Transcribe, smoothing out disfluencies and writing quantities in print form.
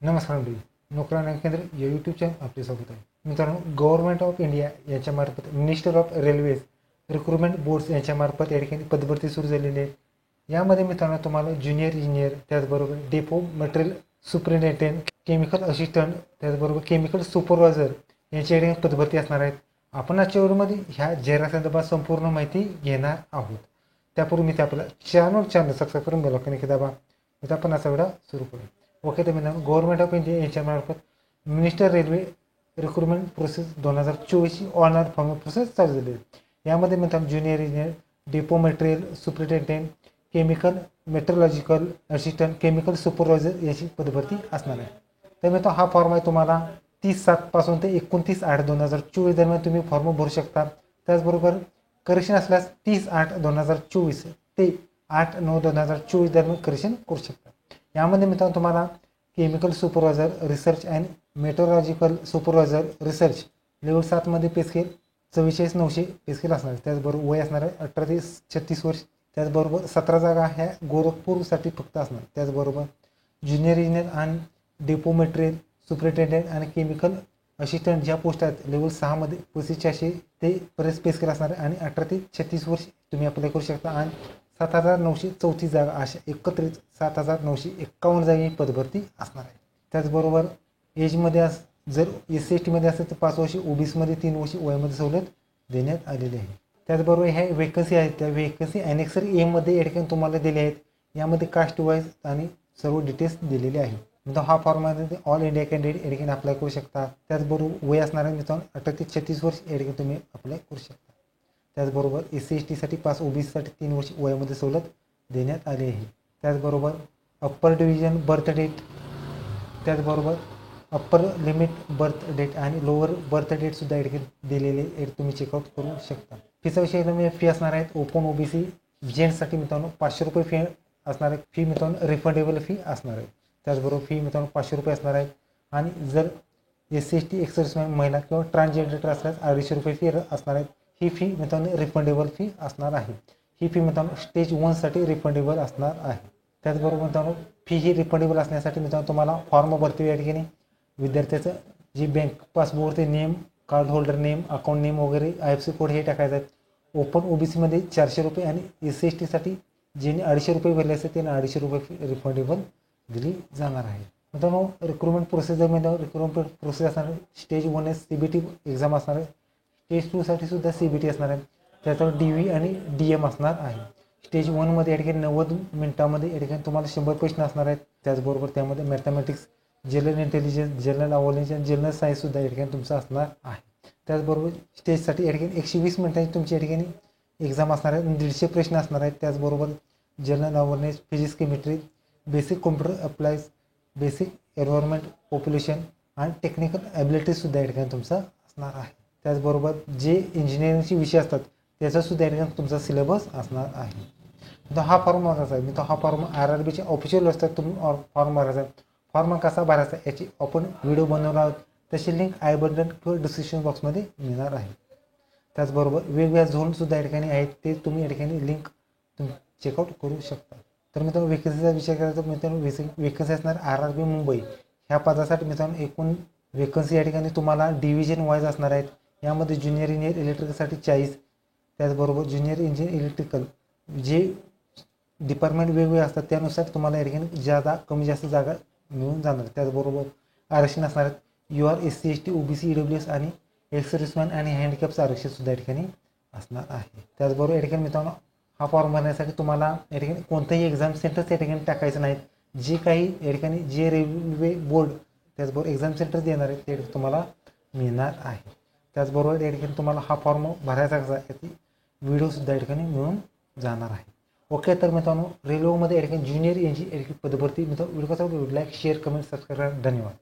नमस्कार मंडळी, नोकरी आणि केंद्र या यूट्यूब चॅनल आपले स्वागत आहे. मित्रांनो, गव्हर्नमेंट ऑफ इंडिया याच्यामार्फत minister of railways recruitment boards यांच्यामार्फत या ठिकाणी पदभरती सुरू झालेली आहे. यामध्ये मित्रांनो तुम्हाला ज्युनियर इंजिनियर, त्याचबरोबर depot material superintendent, chemical assistant, त्याचबरोबर केमिकल सुपरवायझर यांची या ठिकाणी पदभरती असणार आहेत. आपण आजच्या व्हिडिओमध्ये ह्या जाहिरातीसंदर्भात संपूर्ण माहिती घेणार आहोत. त्यापूर्वी मी आपला चॅनल सबस्क्राईब करून बेल आयकॉन दाबा. आता आपण असा व्हिडिओ सुरू करू. ओके, तर मित्रांनो, गव्हर्नमेंट ऑफ इंडिया यांच्यामार्फत मिनिस्टर रेल्वे रिक्रुटमेंट प्रोसेस 2024ची ऑनलाईन फॉर्म प्रोसेस चालू झाली आहे. यामध्ये मित्रांनो junior engineer, depot material superintendent, chemical metrological assistant, chemical supervisor याची पदभरती असणार आहे. तर मित्रांनो, हा फॉर्म आहे तुम्हाला 30/7 पासून ते 29/8/2024 दरम्यान तुम्ही फॉर्म भरू शकता. त्याचबरोबर करेक्शन असल्यास 30/8/2024 ते 8/9/2024 दरम्यान करेक्शन करू शकता. यामध्ये मित्रांनो तुम्हाला chemical supervisor research and metrological supervisor research level 7मध्ये पे स्केल 44,900 पे स्केल असणार आहे. त्याचबरोबर वय असणार आहे 18 ते 36 वर्ष. त्याचबरोबर 17 जागा ह्या गोरखपूरसाठी फक्त असणार. त्याचबरोबर ज्युनियर इंजिनियर आणि डेपो मटेरियल सुपरिटेंडेंट आणि केमिकल असिस्टंट ज्या पोस्ट आहेत लेवल 6मध्ये 25,400 ते पर्यंत पे स्केल असणार आहे आणि 18 ते 36 वर्ष तुम्ही अप्लाय करू शकता. आणि 7,934 जागा अशा एकत्रित 7,951 जागी पदभरती असणार आहे. त्याचबरोबर एजमध्ये जर SC/ST असेल तर 5 वर्ष, OBCमध्ये 3 वर्ष वयामध्ये सवलत देण्यात आलेली आहे. त्याचबरोबर ह्या वेकन्सी आहेत त्या वेकन्सी ॲनेक्सर एमध्ये या ठिकाणी तुम्हाला दिले आहेत. यामध्ये कास्ट वाईज आणि सर्व डिटेल्स दिलेले आहेत. मित्रांनो, हा फॉर्ममध्ये ऑल इंडिया कॅन्डिडेट या ठिकाणी अप्लाय करू शकता. त्याचबरोबर वय असणार आहे मित्रांनो 18 ते 36 वर्ष या ठिकाणी तुम्ही अप्लाय करू शकता. त्याचबरोबर SC/ST 5, OBCसाठी 3 वर्ष वयामध्ये सवलत देण्यात आली आहे. त्याचबरोबर अप्पर डिव्हिजन बर्थ डेट, त्याचबरोबर अप्पर लिमिट बर्थ डेट आणि लोअर बर्थ डेटसुद्धा या ठिकाणी दिलेले तुम्ही चेकआउट करू शकता. फीचा विषय तुम्ही फी असणार आहेत. ओपन OBC जेंट्ससाठी मित्रांनो 500 रुपये फी असणार आहे. फी मित्रांनो रिफंडेबल फी असणार आहे. त्याचबरोबर फी मित्रांनो 500 रुपये असणार आहेत. आणि जर SC/ST एक्सर्व्हिसमॅन महिला किंवा ट्रान्सजेंडर असल्यास 250 रुपये फी असणार आहेत. ही फी मित्रांनो रिफंडेबल फी असणार आहे. ही फी मित्रांनो स्टेज 1साठी रिफंडेबल असणार आहे. त्याचबरोबर मित्रांनो फी ही रिफंडेबल असण्यासाठी मित्रांनो तुम्हाला फॉर्म भरती या ठिकाणी विद्यार्थ्याचं जे बँक पासबुकवरती name, card holder name, account name वगैरे IFSC कोड हे टाकायचं आहे. ओपन OBCमध्ये 400 रुपये आणि SC/STसाठी ज्यांनी 250 रुपये भरले असते त्यांना 250 रुपये फी रिफंडेबल दिली जाणार आहे. मित्रांनो, रिक्रुटमेंट प्रोसेस रिक्रुटमेंट प्रोसेस असणार आहे. स्टेज 1 CBT एक्झाम असणार आहे. स्टेज 2साठी सुद्धा CBT असणार आहे. त्याच्यावर DV आणि DM असणार आहे. स्टेज 1मध्ये या ठिकाणी 90 मिनिटामध्ये या ठिकाणी तुम्हाला 100 प्रश्न असणार आहेत. त्याचबरोबर त्यामध्ये mathematics, general intelligence, general knowledge आणि जनरल सायन्ससुद्धा या ठिकाणी तुमचं असणार आहे. त्याचबरोबर स्टेजसाठी या ठिकाणी 120 मिनिटांची तुमची या ठिकाणी एक्झाम असणार आहे. 150 प्रश्न असणार आहेत. त्याचबरोबर general knowledge, physics, chemistry, basic computer applies, basic environment, population आणि टेक्निकल ॲबिलिटीजसुद्धा या ठिकाणी तुमचा असणार आहे. त्याचबरोबर जे इंजिनिअरिंगचे विषय असतात त्याचासुद्धा या ठिकाणी तुमचा सिलेबस असणार आहे. तर हा फॉर्म भरायचा आहे. मी तो हा फॉर्म RRBचे ऑफिशियल वेबसाईट तुम्ही फॉर्म भरायचा आहे. फॉर्म कसा भरायचा याची आपण व्हिडिओ बनवला आहोत. त्याची लिंक आय बटन किंवा डिस्क्रिप्शन बॉक्समध्ये मिळणार आहे. त्याचबरोबर वेगवेगळ्या झोनसुद्धा या ठिकाणी आहेत ते तुम्ही या ठिकाणी लिंक तुम्ही चेकआउट करू शकता. तर मित्रांनो, वेकन्सीचा विचार करायचा तर मित्रांनो वेकन्सी असणार RRB मुंबई ह्या पदासाठी मित्रांनो एकूण वेकन्सी या ठिकाणी तुम्हाला डिव्हिजन वाईज असणार आहेत. यामध्ये ज्युनियर इंजिनियर इलेक्ट्रिकलसाठी 40, त्याचबरोबर ज्युनियर इंजिनियर इलेक्ट्रिकल जे डिपार्टमेंट वेगवेगळे असतात त्यानुसार तुम्हाला या ठिकाणी जादा कमी जास्त जागा मिळून जाणार. त्याचबरोबर आरक्षण असणार आहेत. UR SC/ST OBC EWS आणि एक्सर्व्हिसमॅन आणि हँडिकॅपचं आरक्षणसुद्धा या ठिकाणी असणार आहे. त्याचबरोबर या ठिकाणी मित्रांनो हा फॉर्म भरण्यासाठी तुम्हाला या ठिकाणी कोणतंही एक्झाम सेंटर्स या ठिकाणी टाकायचं नाहीत. जे काही या ठिकाणी जे रेल्वे बोर्ड त्याचबरोबर एक्झाम सेंटर देणार आहेत ते तुम्हाला मिळणार आहे. त्याचबरोबर या ठिकाणी तुम्हाला हा फॉर्म भरायचा कसा याची व्हिडिओसुद्धा या ठिकाणी मिळून जाणार आहे. ओके, तर मित्रांनो रेल्वेमध्ये या ठिकाणी ज्युनियर इंजिनियर पदभरती मित्रांनो व्हिडिओ कसा लाईक, शेअर, कमेंट, सबस्क्राईब करा. धन्यवाद.